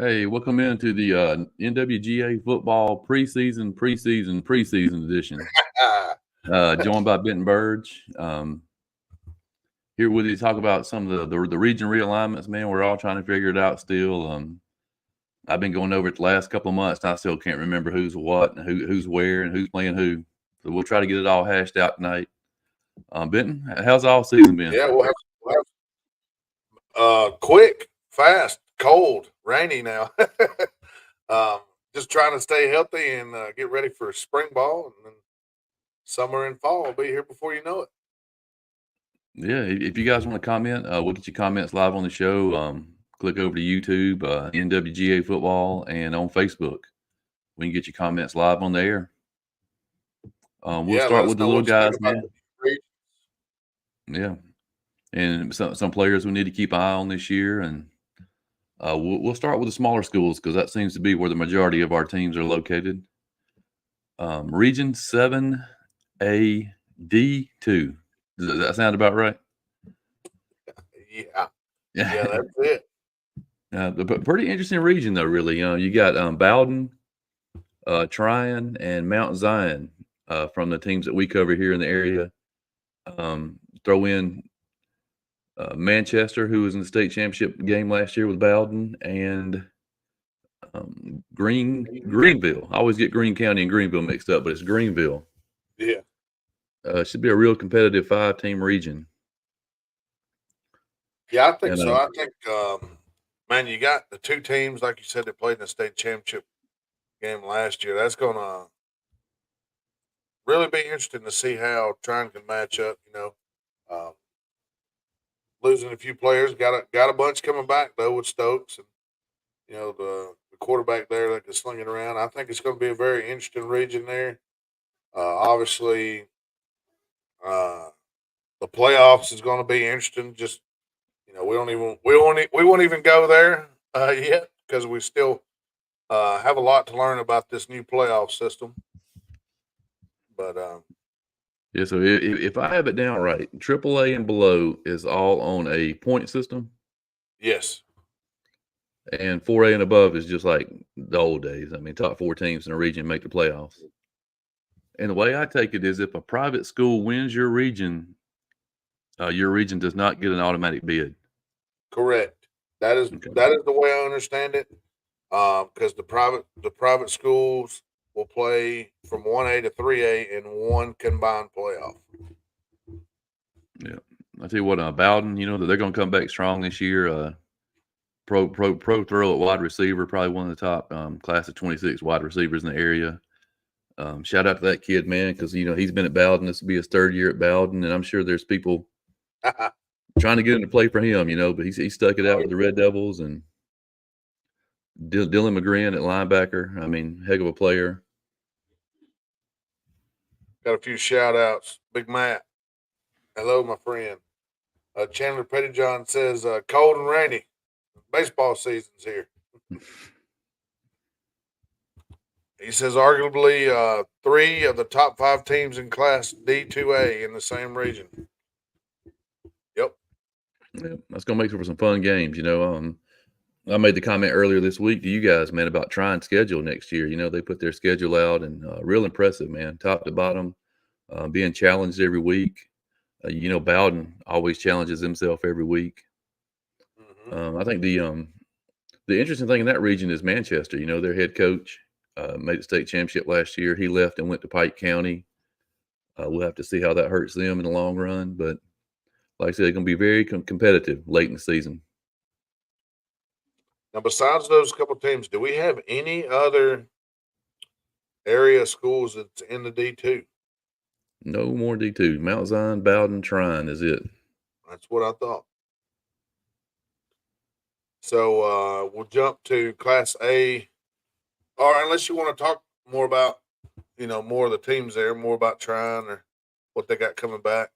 Hey, welcome into the NWGA football preseason edition. Joined by Benton Burge. Here with you to talk about some of the region realignments. Man, we're all trying to figure it out still. I've been going over it the last couple of months, and I still can't remember who's what and who's where and who's playing who. So we'll try to get it all hashed out tonight. Benton, how's all season been? Yeah, quick, fast, cold, rainy now. Just trying to stay healthy and get ready for spring ball, and then summer and fall will be here before you know it. Yeah, if you guys want to comment, we'll get your comments live on the show. Click over to YouTube, NWGA Football, and on Facebook. We can get your comments live on the air. We'll Yeah, start let us with the know little what you think guys, about man. the region. Yeah, and some players we need to keep an eye on this year, and we'll start with the smaller schools because that seems to be where the majority of our teams are located. Region 7A-D2. Does that sound about right? Yeah, yeah, that's it. But pretty interesting region though, really. You got Bowden, Tryon, and Mount Zion from the teams that we cover here in the area. Throw in Manchester, who was in the state championship game last year with Bowden, and Greenville. I always get Greene County and Greenville mixed up, but it's Greenville. Yeah, Should be a real competitive 5-team region. yeah, I think And so. I think, man, you got the two teams, like you said, that played in the state championship game last year. That's going to really be interesting to see how Tryon can match up. Um, losing a few players, got a bunch coming back though with Stokes and the quarterback there that can sling it around. I think it's going to be a very interesting region there. Obviously, uh, the playoffs is going to be interesting. Just we won't even go there yet because we still have a lot to learn about this new playoff system. But yeah, so if I have it down right, AAA and below is all on a point system, yes, and 4A and above is just like the old days. I mean, top 4 teams in a region make the playoffs. And the way I take it is if a private school wins your region does not get an automatic bid. correct. Okay. That is the way I understand it. Because the private schools will play from 1A to 3A in one combined playoff. Yeah. I tell you what, Bowden, that they're going to come back strong this year. Pro throw at wide receiver, probably one of the top class of 26 wide receivers in the area. Shout out to that kid, man, because he's been at Bowden. This will be his 3rd year at Bowden, and I'm sure there's people trying to get him to play for him, but he stuck it out with the Red Devils, and Dylan McGrin at linebacker. I mean, heck of a player. Got a few shout outs. Big Matt. Hello, my friend. Chandler Pettyjohn says, cold and rainy. Baseball season's here. He says, arguably 3 of the top 5 teams in Class D2A in the same region. Yep. Yeah, that's going to make for some fun games, I made the comment earlier this week to you guys, man, about trying schedule next year. They put their schedule out, and real impressive, man, top to bottom, being challenged every week. Bowden always challenges himself every week. Mm-hmm. I think the interesting thing in that region is Manchester. Their head coach made the state championship last year. He left and went to Pike County. We'll have to see how that hurts them in the long run. But like I said, it's going to be very competitive late in the season. Now, besides those couple teams, do we have any other area schools that's in the D2? No more D2. Mount Zion, Bowden, Tryon is it. That's what I thought. So we'll jump to Class A. Or unless you want to talk more about, more of the teams there, more about Tryon or what they got coming back.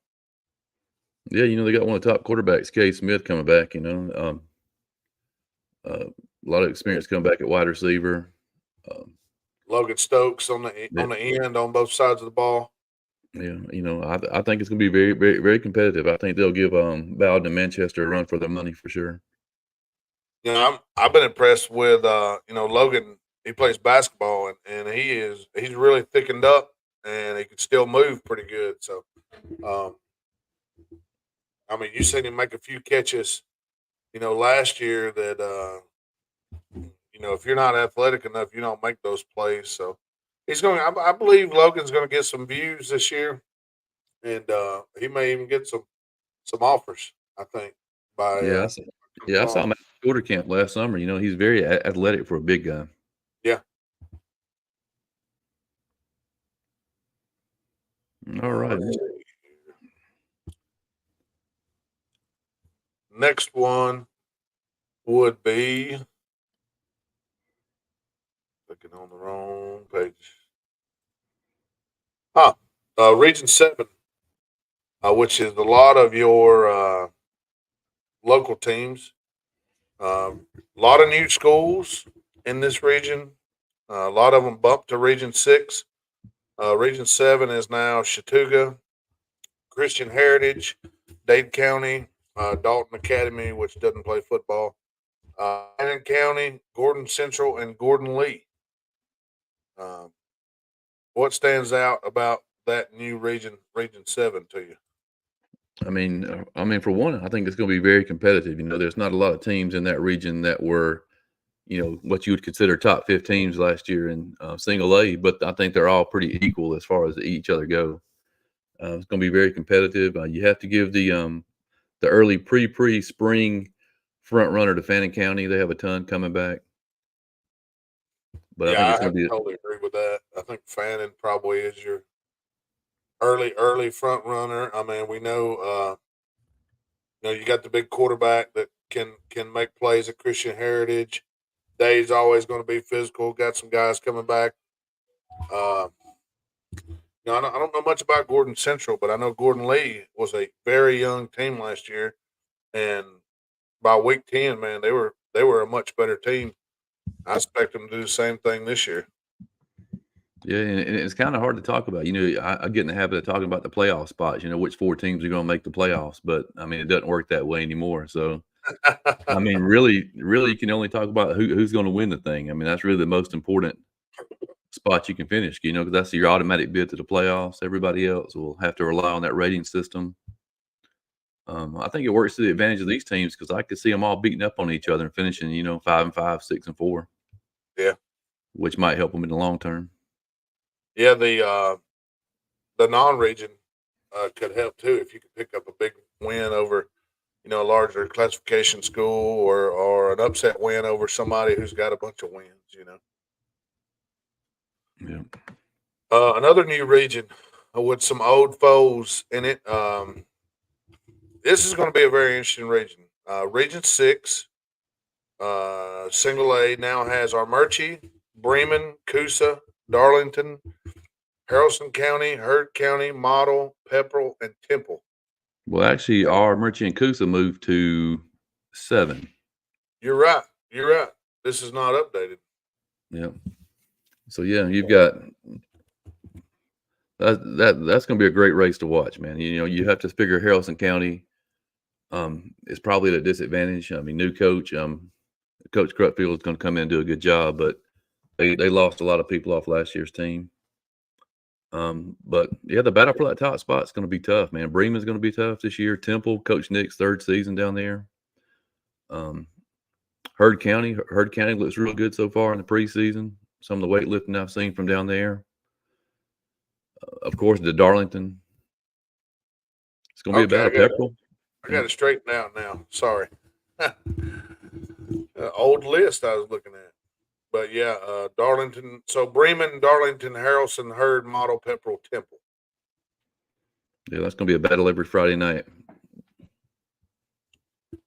Yeah, they got one of the top quarterbacks, K. Smith, coming back. A lot of experience coming back at wide receiver. Logan Stokes on the end on both sides of the ball. Yeah, I think it's going to be very, very, very competitive. I think they'll give Bowden and Manchester a run for their money for sure. I've been impressed with Logan. He plays basketball and he's really thickened up and he can still move pretty good. So, um, I mean, you seen him make a few catches, last year that if you're not athletic enough, you don't make those plays. So he's going. I believe Logan's going to get some views this year, and he may even get some offers. I think by Yeah, I saw him at shorter camp last summer. He's very athletic for a big guy. yeah. All right. Let's see. Next one would be looking on the wrong page. Region 7, which is a lot of your local teams. A lot of new schools in this region. A lot of them bumped to Region 6. Region 7 is now Chattooga, Christian Heritage, Dade County, Dalton Academy, which doesn't play football, Allen County, Gordon Central, and Gordon Lee. Um, what stands out about that new Region 7 to you? For one, I think it's going to be very competitive. There's not a lot of teams in that region that were, what you would consider top 5 teams last year in single A, but I think they're all pretty equal as far as each other go. It's going to be very competitive. You have to give the early pre-spring front runner to Fannin County. They have a ton coming back, but I Yeah, think I it's going have to to be totally agree with that. I think Fannin probably is your early front runner. I mean, we know you got the big quarterback that can make plays at Christian Heritage. Dave's always going to be physical. Got some guys coming back. Uh, I don't know much about Gordon Central, but I know Gordon Lee was a very young team last year, and by week 10, man, they were a much better team. I expect them to do the same thing this year. yeah, and it's kind of hard to talk about. I get in the habit of talking about the playoff spots. Which 4 teams are going to make the playoffs, but it doesn't work that way anymore. So really, you can only talk about who's going to win the thing. That's really the most important spot you can finish, because that's your automatic bid to the playoffs. Everybody else will have to rely on that rating system. I think it works to the advantage of these teams because I could see them all beating up on each other and finishing, 5-5, 6-4, Yeah, which might help them in the long term. yeah. The non-region could help too if you could pick up a big win over a larger classification school or an upset win over somebody who's got a bunch of wins. Yeah. Another new region with some old foes in it. This is going to be a very interesting region. Region 6, Single A now has Armurchie, Bremen, Coosa, Darlington, Haralson County, Heard County, Model, Pepperell, and Temple. Well, actually, our Murchie and Coosa moved to 7. You're right. You're right. This is not updated. Yeah. So yeah, you've got that's going to be a great race to watch, man. You have to figure Haralson County is probably at a disadvantage. New coach, Coach Crutfield is going to come in and do a good job, but they lost a lot of people off last year's team. But yeah, the battle for that top spot is going to be tough, man. Bremen's going to be tough this year. Temple, Coach Nick's 3rd season down there. Heard County looks real good so far in the preseason. Some of the weightlifting I've seen from down there. Of course, the Darlington. It's going to be a battle. Pepperell. I got it straightened out now. Sorry. Old list I was looking at. But yeah, Darlington. So Bremen, Darlington, Harrelson, Hurd, Model, Pepperell, Temple. Yeah, that's going to be a battle every Friday night.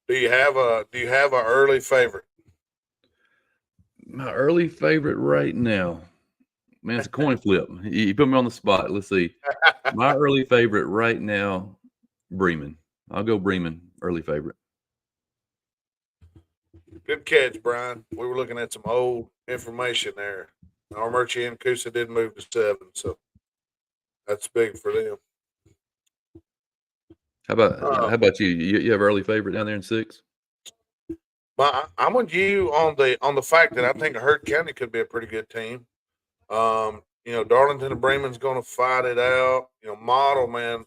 Do you have a early favorite? My early favorite right now, man, it's a coin flip. You put me on the spot. Let's see. My early favorite right now, Bremen. I'll go Bremen, early favorite. Good catch, Brian. We were looking at some old information there. Armurchie and Coosa did move to 7, so that's big for them. How about you? You have early favorite down there in 6? I'm with you on the fact that I think Hurd County could be a pretty good team. Darlington and Bremen's going to fight it out. Model man,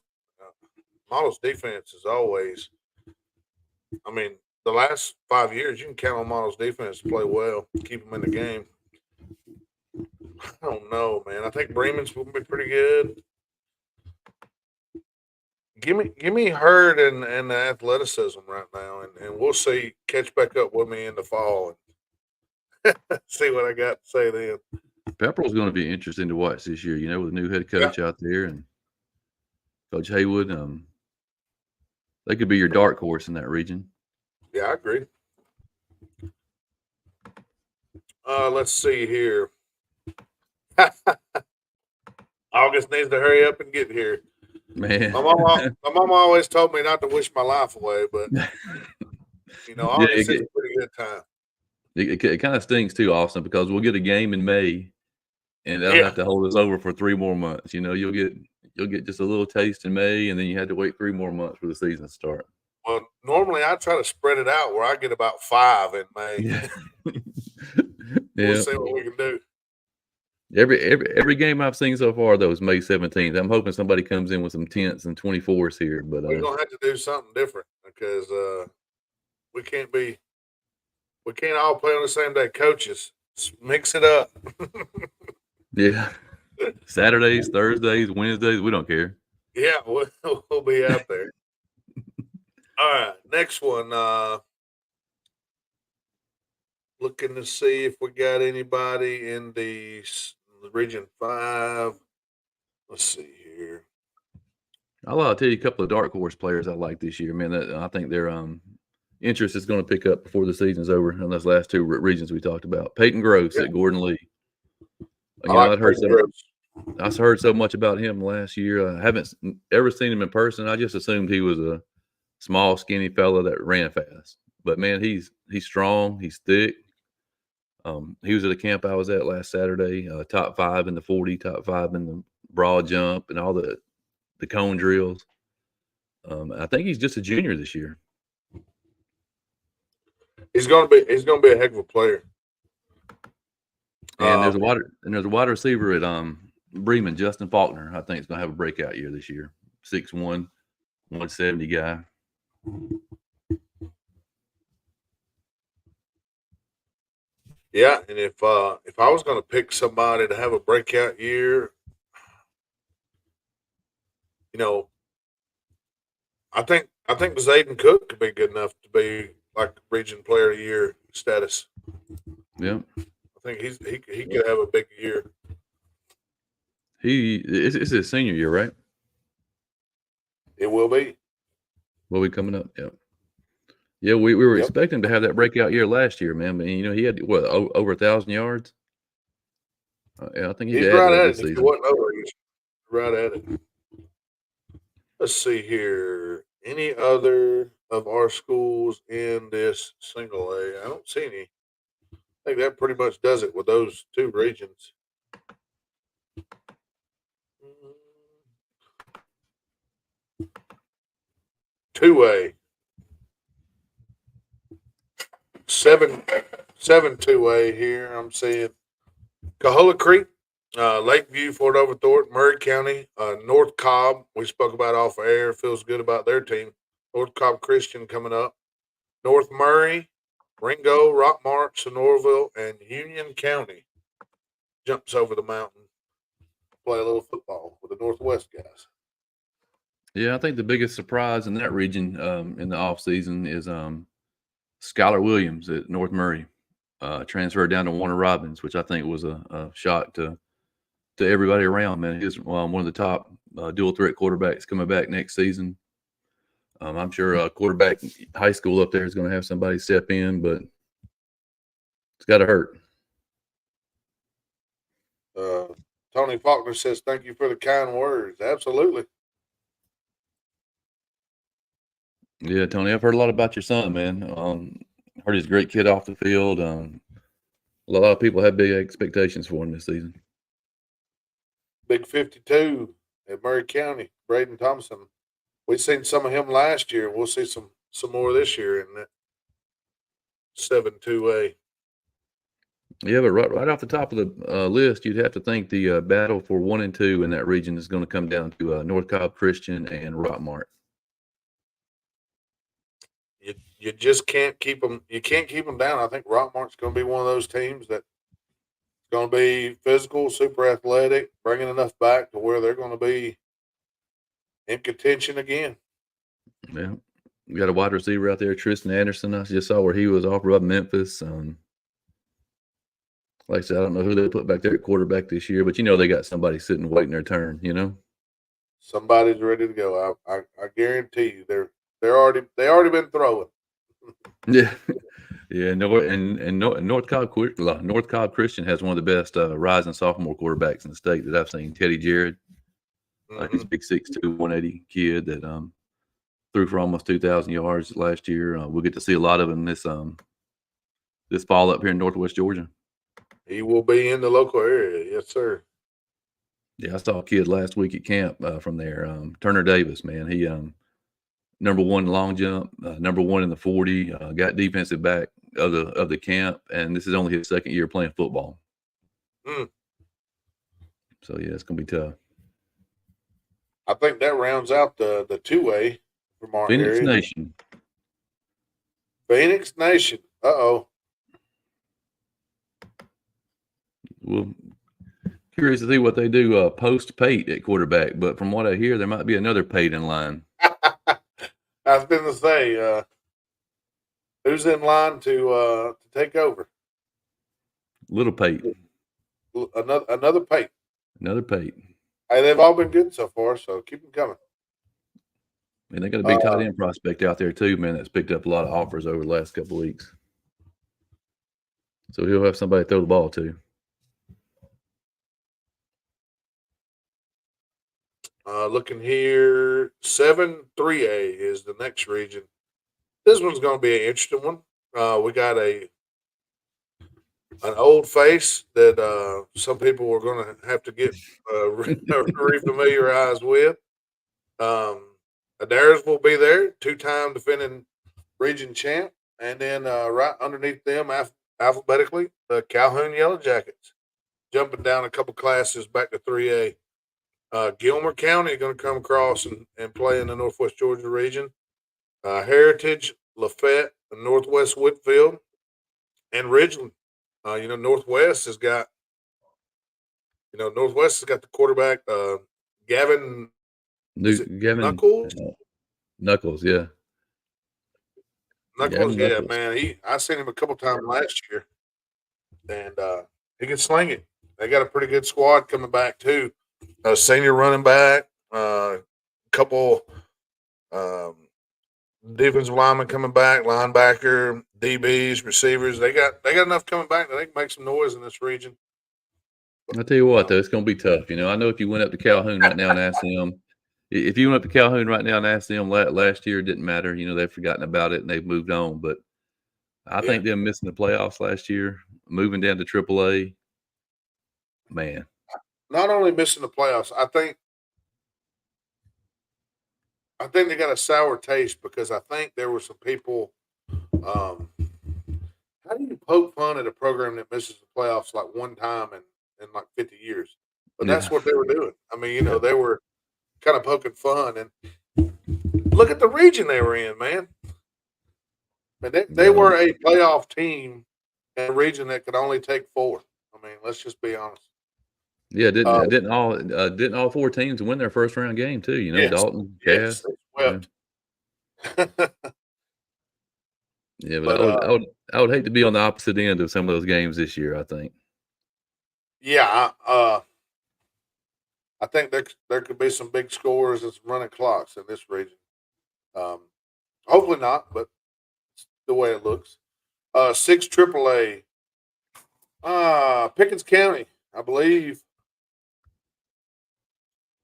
Model's defense is always. I mean, the last 5 years, you can count on Model's defense to play well, keep them in the game. I don't know, man. I think Bremen's will be pretty good. Give me Hurd and the athleticism right now, and we'll see. Catch back up with me in the fall and see what I got to say then. Pepperell's going to be interesting to watch this year. With a new head coach out there and Coach Haywood. They could be your dark horse in that region. Yeah, I agree. Let's see here. August needs to hurry up and get here. Man, my mom always told me not to wish my life away, but August is a pretty good time. It kind of stinks too, Austin, because we'll get a game in May, and they'll have to hold us over for 3 more months. You'll get just a little taste in May, and then you had to wait 3 more months for the season to start. Well, normally I try to spread it out where I get about 5 in May. Yeah. We'll see what we can do. Every game I've seen so far, though, is May 17th. I'm hoping somebody comes in with some 10s and 24s here, but we're gonna have to do something different because we can't all play on the same day. Coaches, mix it up. Yeah, Saturdays, Thursdays, Wednesdays, we don't care. Yeah, we'll be out there. All right, next one. Looking to see if we got anybody in the Region 5. Let's see here. I'll tell you a couple of dark horse players I like this year, man. I think their interest is going to pick up before the season's over in those last 2 regions we talked about. Peyton Gross at Gordon Lee. I've heard so much about him last year. I haven't ever seen him in person. I just assumed he was a small, skinny fella that ran fast. But man, he's strong. He's thick. He was at a camp I was at last Saturday. Top 5 in the 40, top 5 in the broad jump, and all the cone drills. I think he's just a junior this year. He's gonna be a heck of a player. And there's a wide receiver at Bremen, Justin Faulkner. I think he's gonna have a breakout year this year. 6'1", 170 guy. Yeah, and if I was going to pick somebody to have a breakout year, I think Zayden Cook could be good enough to be like region player of the year status. Yeah, I think he could have a big year. It's his senior year, right? It will be. Will be coming up. Yeah. Yeah, we were expecting to have that breakout year last year, man. But he had over 1,000 yards. Yeah, I think he's right at it. If he wasn't over, he's right at it. Let's see here. Any other of our schools in this single A? I don't see any. I think that pretty much does it with those 2 regions. 2A. 7 2A here. I'm seeing Cahola Creek, Lakeview, Fort Overthorpe, Murray County, North Cobb. We spoke about off air. Feels good about their team. North Cobb Christian coming up. North Murray, Ringo, Rockmart, Sonoraville, and Union County jumps over the mountain. Play a little football with the Northwest guys. Yeah, I think the biggest surprise in that region in the off season is Skylar Williams at North Murray. Transferred down to Warner Robins, which I think was a shock to everybody around, man. He's one of the top dual threat quarterbacks coming back next season. I'm sure a quarterback high school up there is going to have somebody step in, but it's got to hurt. Tony Faulkner says, "Thank you for the kind words." Absolutely. Yeah, Tony, I've heard a lot about your son, man. Heard he's a great kid off the field. A lot of people have big expectations for him this season. Big 52 at Murray County, Braden Thompson. We've seen some of him last year. We'll see some more this year. And 7-2A. Yeah, but right off the top of the list, you'd have to think the battle for 1 and 2 in that region is going to come down to North Cobb Christian and Rockmart. You just can't keep them. You can't keep them down. I think Rockmart's going to be one of those teams that's going to be physical, super athletic, bringing enough back to where they're going to be in contention again. Yeah, we got a wide receiver out there, Tristan Anderson. I just saw where he was off of Memphis. Like I said, I don't know who they put back there at quarterback this year, but they got somebody sitting waiting their turn. Somebody's ready to go. I guarantee you, they already been throwing. Yeah, yeah. North Cobb Christian has one of the best rising sophomore quarterbacks in the state that I've seen. Teddy Jarrett, he's a big 6'2", 180 kid that threw for almost 2,000 yards last year. We'll get to see a lot of him this fall up here in Northwest Georgia. He will be in the local area, yes, sir. Yeah, I saw a kid last week at camp from there, Turner Davis. Man, he number one long jump, number one in the 40, got defensive back of the camp, and this is only his second year playing football. So yeah, it's gonna be tough. I think that rounds out the 2A from our Phoenix area. Nation. Phoenix Nation. Uh-oh. Well, curious to see what they do post Pate at quarterback, but from what I hear, there might be another Pate in line. I was going to say, who's in line to take over? Little Pate. Another Pate. Another Pate. Hey, they've all been good so far, so keep them coming. And they got a big tight end prospect out there too, man, that's picked up a lot of offers over the last couple of weeks. So he'll have somebody to throw the ball to. Looking here, 7-3A is the next region. This one's going to be an interesting one. We got an old face that some people are going to have to get refamiliarized with. Adair's will be there, 2-time defending region champ. And then right underneath them, alphabetically, the Calhoun Yellow Jackets, jumping down a couple classes back to 3A. Gilmer County going to come across and play in the Northwest Georgia region. Heritage, Lafayette, Northwest Whitfield, and Ridgeland. Northwest has got the quarterback Gavin. Knuckles. Knuckles, yeah. Knuckles, yeah, man. I seen him a couple times last year, and he can sling it. They got a pretty good squad coming back too. A senior running back, couple defensive linemen coming back, linebacker, DBs, receivers. They got enough coming back that they can make some noise in this region. I'll tell you what, though, it's going to be tough. I know if you went up to Calhoun right now and asked them, if you went up to Calhoun right now and asked them last year, it didn't matter. They've forgotten about it and they've moved on. But I think them missing the playoffs last year, moving down to AAA, man. Not only missing the playoffs, I think they got a sour taste because I think there were some people. How do you poke fun at a program that misses the playoffs like one time in like 50 years? But that's what they were doing. I mean, they were kind of poking fun. And look at the region they were in, man. And they were a playoff team in a region that could only take 4. I mean, let's just be honest. Yeah, didn't all 4 teams win their first round game too? Yes, Dalton, yes, Cass. Yeah, but I would hate to be on the opposite end of some of those games this year. I think. Yeah, I think there could be some big scores and some running clocks in this region. Hopefully not, but it's the way it looks. 6 AAA. Pickens County, I believe.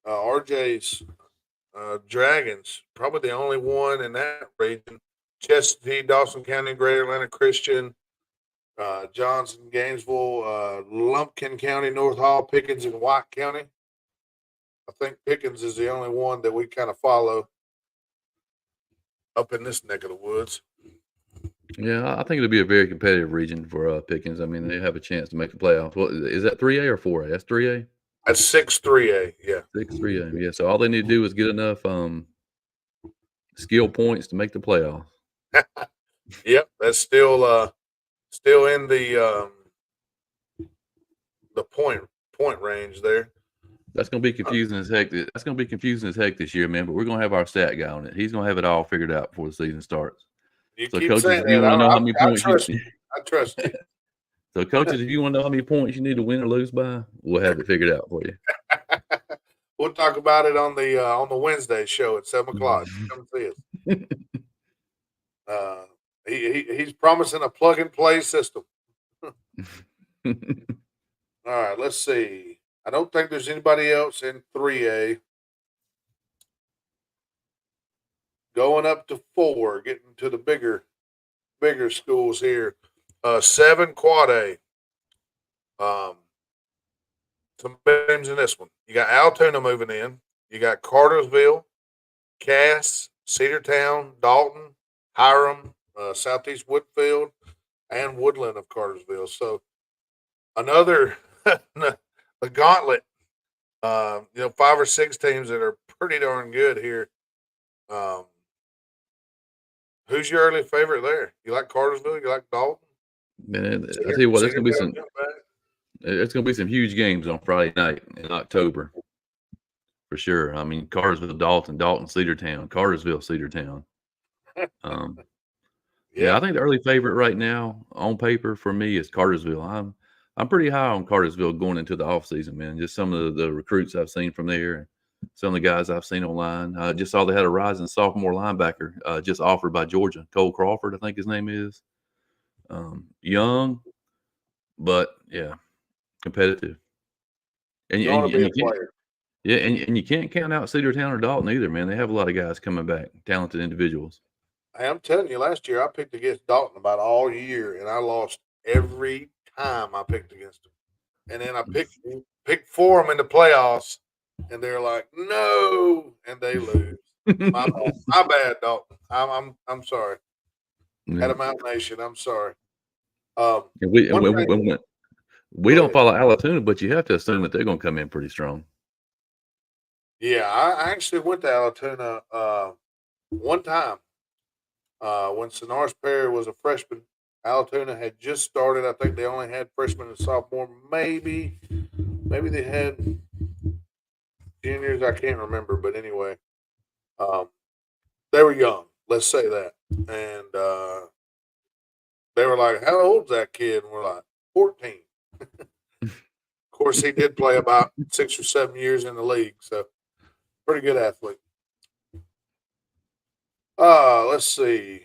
RJ's Dragons, probably the only one in that region. Chestatee, Dawson County, Greater Atlanta Christian, Johnson, Gainesville, Lumpkin County, North Hall, Pickens, and White County. I think Pickens is the only one that we kind of follow up in this neck of the woods. Yeah, I think it'll be a very competitive region for Pickens. I mean, they have a chance to make the playoffs. What is that 3A or 4A? That's 3A? That's 6-3A. Yeah. 6 3A. Yeah, so all they need to do is get enough skill points to make the playoffs. Yep. That's still in the point range there. That's gonna be confusing as heck. That's gonna be confusing as heck this year, man. But we're gonna have our stat guy on it. He's gonna have it all figured out before the season starts. You So, keep coaches, saying if you that. want to know how many I points you, trust you. I trust you. so coaches, if you want to know how many points you need to win or lose by, we'll have it figured out for We'll talk about it on the Wednesday show at 7 o'clock. Come see us. you. Uh, he's promising a plug and play system. All right, let's see. I don't think there's anybody else in 3A. Going up to 4, getting to the bigger schools here. 7 quad A. Some big names in this one. You got Altoona moving in. You got Cartersville, Cass, Cedartown, Dalton, Hiram, Southeast Woodfield, and Woodland of Cartersville. So another the gauntlet. 5 or 6 teams that are pretty darn good here. Um, who's your early favorite there? You like Cartersville? You like Dalton? Man, I tell you what, Cedartown coming back? it's gonna be some huge games on Friday night in October for sure. I mean, Cartersville, Dalton, Cedartown, Cartersville, Cedartown. Um, yeah, Yeah, I think the early favorite right now on paper for me is Cartersville. I'm pretty high on Cartersville going into the offseason, man. Just some of the recruits I've seen from there, and some of the guys I've seen online. I just saw they had a rising sophomore linebacker just offered by Georgia, Cole Crawford, I think his name is. Young, but yeah, competitive. going to And be a you can't, player. yeah, and you can't count out Cedartown or Dalton either, man. They have a lot of guys coming back, talented individuals. Hey, I'm telling you, last year I picked against Dalton about all year, and I lost every time I picked against him. And then I picked for them in the playoffs, and they're like, "No," and they lose. My bad, Dalton. I'm sorry. Had Yeah. a Mountain Nation. I'm sorry. And we, and One thing. we Go don't ahead. follow Alatoona, but you have to assume that they're going to come in pretty strong. Yeah, I actually went to Alatoona one time when Sonaris Perry was a freshman. Alatoona had just started. I think they only had freshmen and sophomore. Maybe they had juniors. I can't remember, but anyway, um, they were young. Let's say that, and they were like, "How old's that kid?" And we're like, 14. Of course, he did play about 6 or 7 years in the league, so pretty good athlete. Let's see.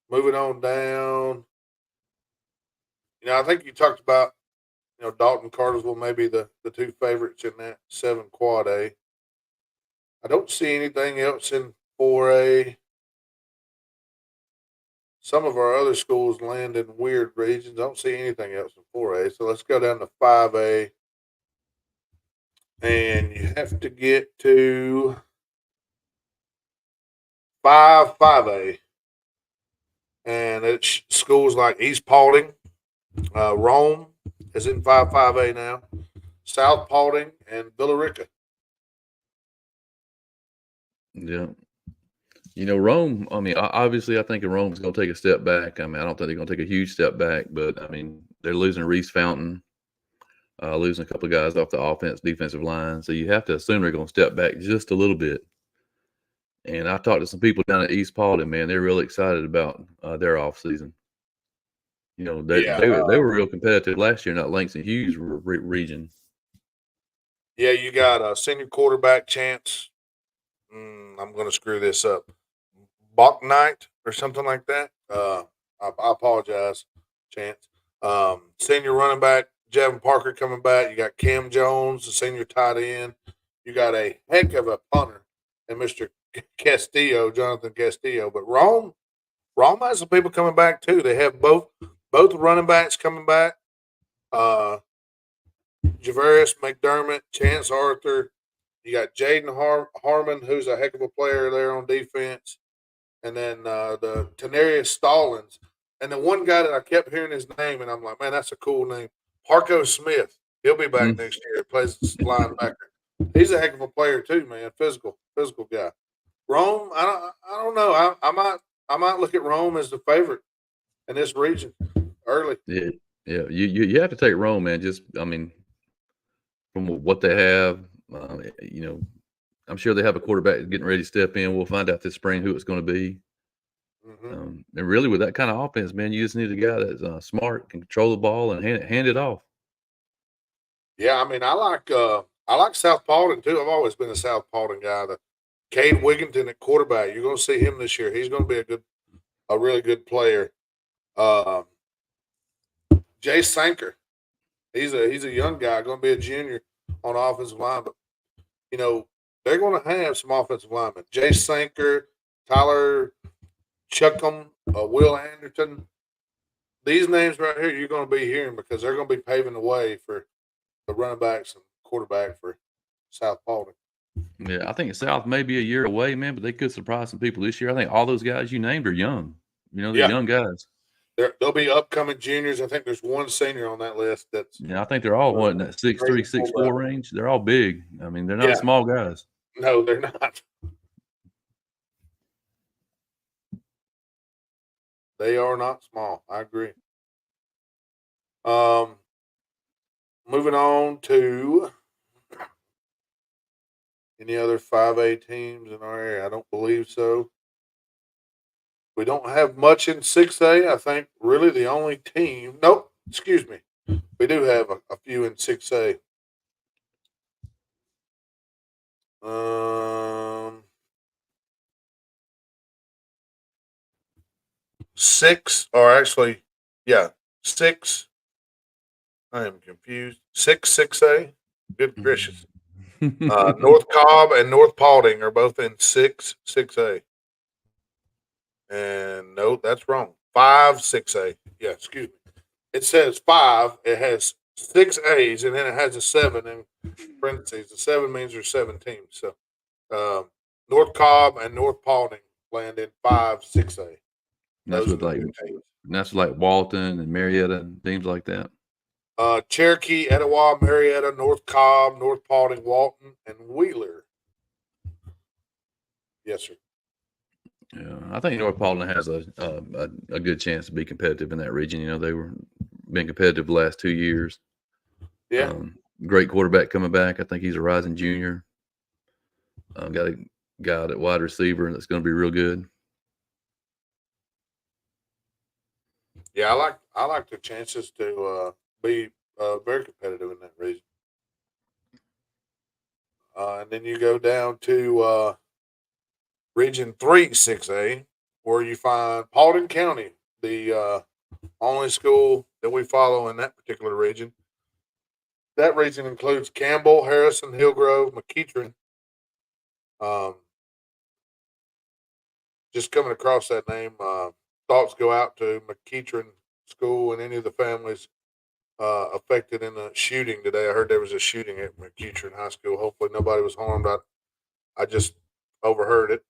Moving on down. I think you talked about Dalton Cartersville maybe the 2 favorites in that 7 quad A. I don't see anything else in 4A. Some of our other schools land in weird regions. I don't see anything else in 4A. So let's go down to 5A. And you have to get to 5A. And it's schools like East Paulding, Rome is in 5A now, South Paulding, and Villarica. Yeah. Rome, I mean, obviously, I think Rome's going to take a step back. I mean, I don't think they're going to take a huge step back, but I mean, they're losing Reese Fountain, losing a couple of guys off the defensive line. So you have to assume they're going to step back just a little bit. And I talked to some people down at East Paulding, man. They're really excited about their off season. Yeah, They were real competitive last year in that Langston Hughes region. yeah, you got a senior quarterback Chance. I'm going to screw this up. Bachnight or something like that. I apologize, Chance. Senior running back Javin Parker coming back. You got Cam Jones, the senior tight end. You got a heck of a punter and Mr. Castillo, Jonathan Castillo. But Rome has some people coming back too. They have both running backs coming back. Uh, Javarius McDermott, Chance Arthur. You got Jaden Harmon, who's a heck of a player there on defense. and then the Tenarius Stallings, and the one guy that I kept hearing his name, and I'm like, man, that's a cool name, Parco Smith. He'll be back Mm. next year. Plays linebacker. He's a heck of a player too, man. Physical guy. Rome, I don't know. I might look at Rome as the favorite in this region early. Yeah, yeah. You have to take Rome, man. Just I mean, from what they have, you know, I'm sure they have a quarterback getting ready to step in. We'll find out this spring who it's going to be. Hmm. And really, with that kind of offense, man, you just need a guy that's smart, can control the ball, and hand it off. Yeah, I mean, I like South Paulding too. I've always been a South Paulding guy. The Cade Wigginton at quarterback. You're going to see him this year. He's going to be a really good player. Um, Jay Sanker. He's a young guy, going to be a junior on offensive line, but you know they're going to have some offensive linemen. Jay Sanker, Tyler Chuckham, Will Anderson. These names right here you're going to be hearing because they're going to be paving the way for the running backs and quarterback for South Paulding. Yeah, I think South may be a year away, man, but they could surprise some people this year. I think all those guys you named are young. You know, they're Yeah, young guys. they'll be upcoming juniors. I think there's one senior on that list that's Yeah, I think they're all what in that 6'3", crazy cool 6'4" about. range. They're all big. I mean, they're not Yeah, small guys. no, they're not. They are not small. I agree. Um, moving on to any other 5A teams in our area? I don't believe so. We don't have much in 6A. I think really the only team. Nope, excuse me. We do have a few in 6A. Um, six, or actually, yeah, six. I am confused. 6A. Good gracious. North Cobb and North Paulding are both in 6A. And no, that's wrong. 5 6A. Yeah, excuse me. It says 5. It has 6 A's, and then it has a 7 in parentheses. The 7 means there's 7 teams. So North Cobb and North Paulding land in 5 6A. And Those are the two teams. that's like Walton and Marietta and teams like that. Cherokee, Etowah, Marietta, North Cobb, North Paulding, Walton, and Wheeler. Yes, sir. Yeah, I think North Paulding has a good chance to be competitive in that region. You know, they were been competitive the last 2 years. Yeah. Great quarterback coming back. I think he's a rising junior. Got a guy at wide receiver that's going to be real good. Yeah, I like the chances to be very competitive in that region. And then you go down to Region 3 6A, where you find Paulding County, the only school that we follow in that particular region. That region includes Campbell, Harrison, Hillgrove, McEachern. Um, just coming across that name, thoughts go out to McEachern School and any of the families affected in the shooting today. I heard there was a shooting at McEachern High School. Hopefully, nobody was harmed. I just overheard it.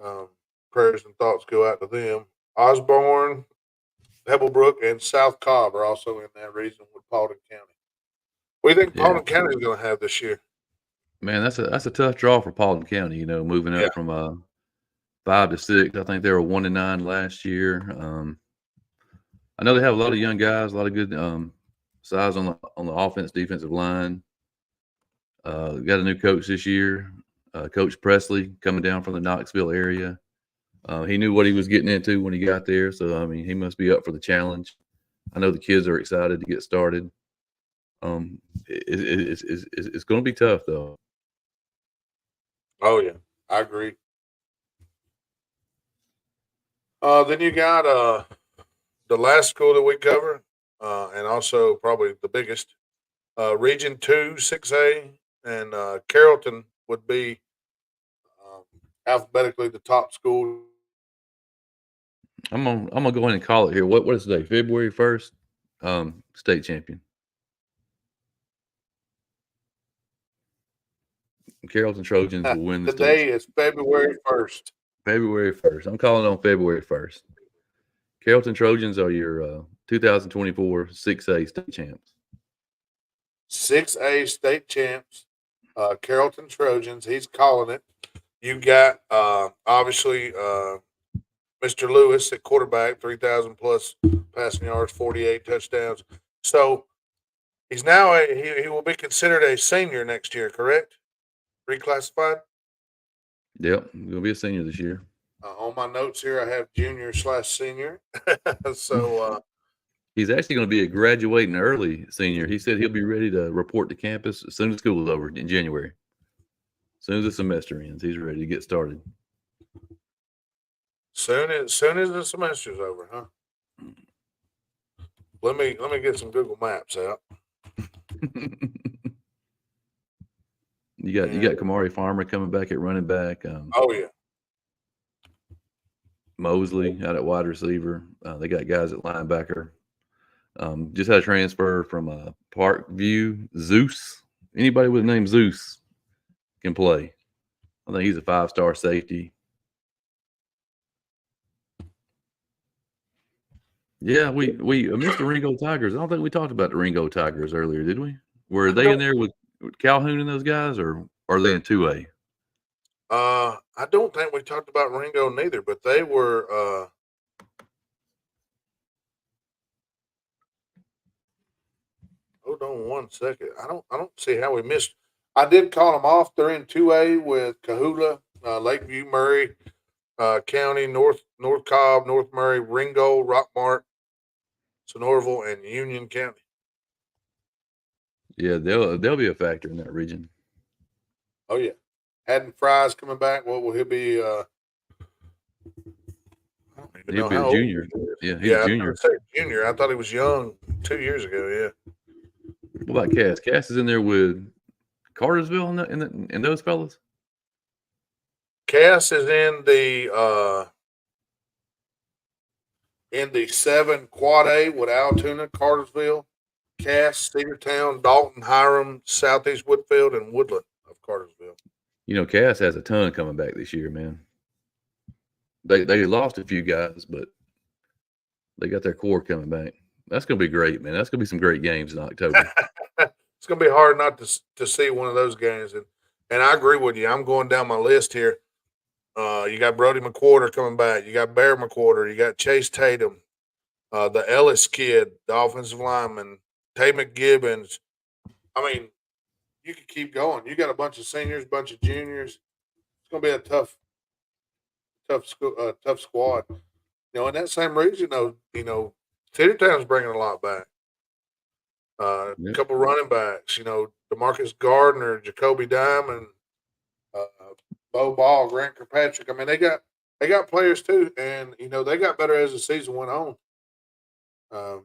Um, Prayers and thoughts go out to them. Osborne, Pebblebrook, and South Cobb are also in that region with Paulding County. What do you think Yeah, Paulding County is going to have this year? man, that's a tough draw for Paulding County. You know, moving Yeah. up from 5 to 6. I think they were 1-9 last year. I know they have a lot of young guys, a lot of good size on the offense, defensive line. Got a new coach this year, Coach Presley, coming down from the Knoxville area. He knew what he was getting into when he got there, so I mean, he must be up for the challenge. I know the kids are excited to get started. It's going to be tough though. Oh yeah, I agree. Then you got the last school that we cover, and also probably the biggest, Region 2 6A, and Carrollton would be um, alphabetically the top school. I'm gonna go ahead and call it here. What is today? February 1st. State champion. Carrollton Trojans will win the state. Today is February 1st. February 1st. I'm calling on February 1st. Carrollton Trojans are your 2024 6A state champs. 6A state champs, Carrollton Trojans. He's calling it. You got obviously Mr. Lewis at quarterback, 3,000 plus passing yards, 48 touchdowns. So he's now he will be considered a senior next year, correct? Reclassified. Yep, he'll be a senior this year. On my notes here, I have junior/senior. So He's actually going to be a graduating early senior. He said he'll be ready to report to campus as soon as school is over in January. As soon as the semester ends, he's ready to get started. soon as the semester's over, huh? Let me get some Google Maps out. You got Kamari Farmer coming back at running back. Oh yeah, Mosley out at wide receiver. They got guys at linebacker. Just had a transfer from Parkview. Zeus. Anybody with the name Zeus can play. I think he's a 5-star safety. Yeah, we missed the Ringo Tigers. I don't think we talked about the Ringo Tigers earlier, did we? Were they in there with Calhoun and those guys, or are they in 2A? I don't think we talked about Ringo neither, but they were. Hold on one second. I don't see how we missed. I did call them off. They're in 2A with Kahula, Lakeview, Murray County, North Cobb, North Murray, Ringo, Rockmart, Sonoraville, and Union County. Yeah, they'll be a factor in that region. Oh yeah, Haddon Fry's coming back. What will he be? He'll be a junior. Yeah, he's a junior. Junior. I thought he was young 2 years ago. Yeah. What about Cass? Cass is in there with Cartersville and those fellas. Cass is in the 7 Quad A with Altoona, Cartersville, Cass, Cedartown, Dalton, Hiram, Southeast Woodfield, and Woodland of Cartersville. You know, Cass has a ton coming back this year, man. They lost a few guys, but they got their core coming back. That's going to be great, man. That's going to be some great games in October. It's going to be hard not to see one of those games. And I agree with you. I'm going down my list here. You got Brody McWhorter coming back. You got Bear McWhorter. You got Chase Tatum, the Ellis kid, the offensive lineman, Tay McGibbons. I mean, you could keep going. You got a bunch of seniors, bunch of juniors. It's going to be a tough squad. In that same region, though, Cedartown's bringing a lot back. A couple running backs, DeMarcus Gardner, Jacoby Diamond, Bo Ball, Grant Kirkpatrick. I mean, they got players too, and they got better as the season went on.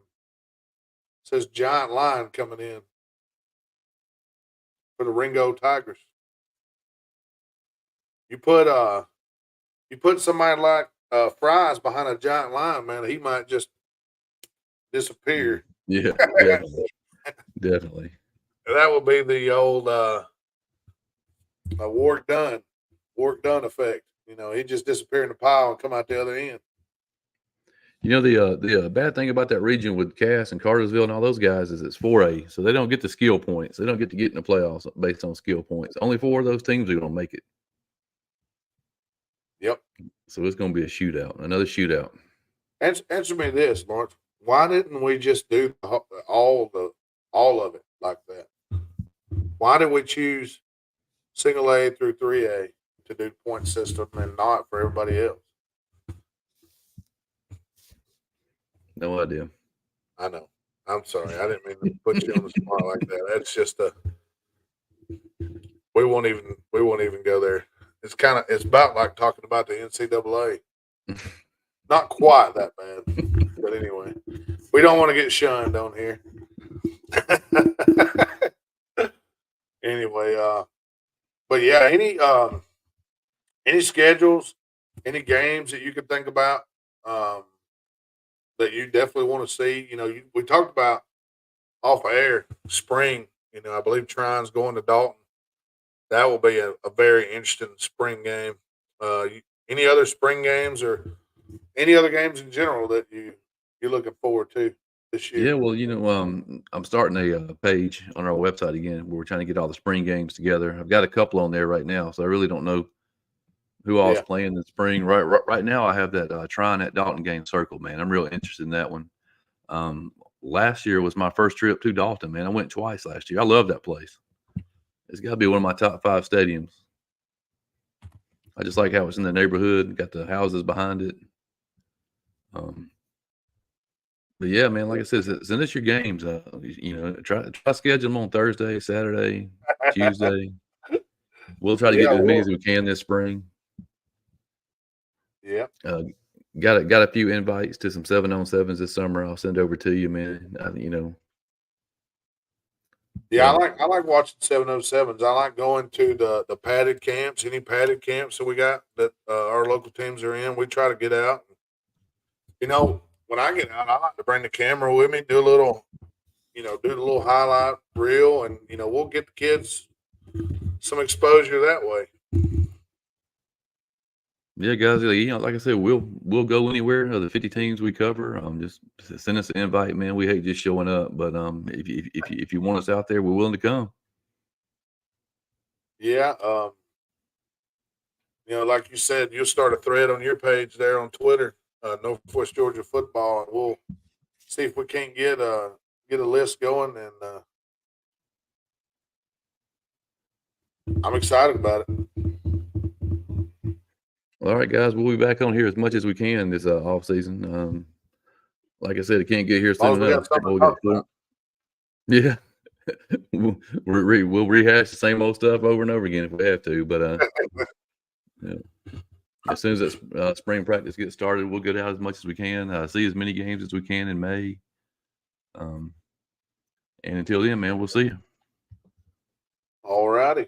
Says Giant Lion coming in for the Ringo Tigers. You put somebody like Fries behind a Giant Lion, man, he might just disappear. Yeah, definitely. That would be the old Warwick Dunn effect. He just disappear in the pile and come out the other end. The bad thing about that region with Cass and Cartersville and all those guys is it's 4A, so they don't get the skill points. They don't get to get in the playoffs based on skill points. Only 4 of those teams are going to make it. Yep. So it's going to be a shootout, another shootout. Answer me this, Lawrence. Why didn't we just do all of it like that? Why did we choose single A through 3A to do point system and not for everybody else? No idea. I know. I'm sorry. I didn't mean to put you on the spot like that. That's just we won't even go there. It's about like talking about the NCAA. Not quite that bad. But anyway, we don't want to get shunned on here. Anyway, but yeah, any schedules, any games that you could think about that you definitely want to see? We talked about off air spring. I believe Trine's going to Dalton. That will be a very interesting spring game. Any other spring games or any other games in general that you're looking forward to this Yeah, year? well, I'm starting a page on our website again where we're trying to get all the spring games together. I've got a couple on there right now, so I really don't know who all's Yeah, playing in the spring. Right now, I have that Trine at Dalton game circled, man. I'm real interested in that one. Um, Last year was my first trip to Dalton, man. I went twice last year. I love that place. It's got to be one of my top 5 stadiums. I just like how it's in the neighborhood, got the houses behind it. Um, but yeah, man, like I said, send us your games. Try schedule them on Thursday, Saturday, Tuesday. We'll try to get yeah, to as many as well, we can this spring. yeah, Uh, got a few invites to some 7-on-7s this summer. I'll send over to you, man. yeah. So I like watching 707s. I like going to the padded camps. Any padded camps that we got that our local teams are in, we try to get out. When I get out, I like to bring the camera with me, do a little, do the little highlight reel, and we'll get the kids some exposure that way. yeah, guys, like I said, we'll go anywhere of the 50 teams we cover. Just send us an invite, man. We hate just showing up, but if you want us out there, we're willing to come. Yeah, like you said, you'll start a thread on your page there on Twitter, Northwest Georgia football, and we'll see if we can't get a list going. And I'm excited about it. All right, guys, we'll be back on here as much as we can this off season. Like I said, it can't get here As long soon as we got enough. something to We got talk about. yeah. We'll rehash the same old stuff over and over again if we have to. But yeah. As soon as that spring practice gets started, we'll get out as much as we can. See as many games as we can in May. And until then, man, we'll see you. All righty.